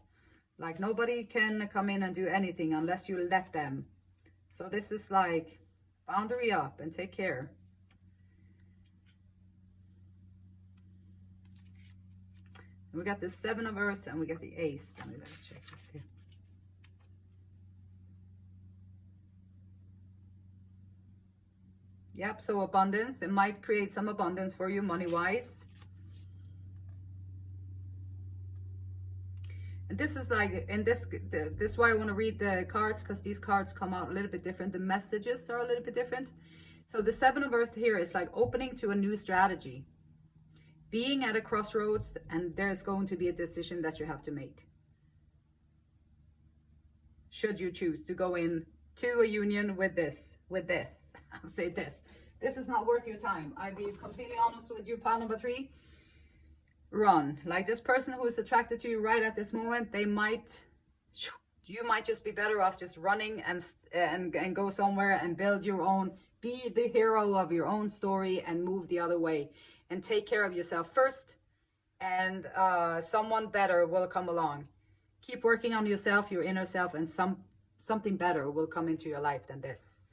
[SPEAKER 1] Like nobody can come in and do anything unless you let them. So this is like boundary up and take care. And we got the 7 of Earth and we got the Ace. Let me check this here. Yep, so abundance. It might create some abundance for you money-wise. And this is like, and this is why I want to read the cards, because these cards come out a little bit different. The messages are a little bit different. So the Seven of Earth here is like opening to a new strategy. Being at a crossroads, and there's going to be a decision that you have to make. Should you choose to go in to a union with this, I'll say this is not worth your time. I'll be completely honest with you, pile number 3. Run. Like this person who is attracted to you right at this moment, you might just be better off just running and go somewhere and build your own, be the hero of your own story and move the other way and take care of yourself first, and someone better will come along. Keep working on yourself, your inner self, and something better will come into your life than this.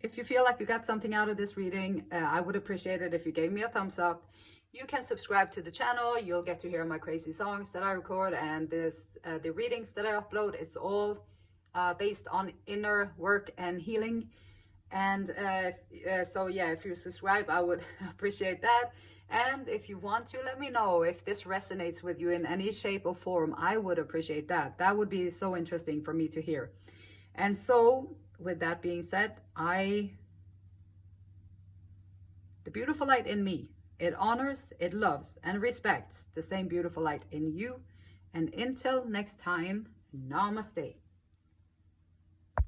[SPEAKER 1] If you feel like you got something out of this reading, I would appreciate it if you gave me a thumbs up. You can subscribe to the channel. You'll get to hear my crazy songs that I record, and the readings that I upload. It's all based on inner work and healing. And so yeah, if you subscribe, I would appreciate that. And if you want to, let me know if this resonates with you in any shape or form. I would appreciate that. That would be so interesting for me to hear. And so with that being said, the beautiful light in me, it honors, it loves, and respects the same beautiful light in you. And until next time, namaste.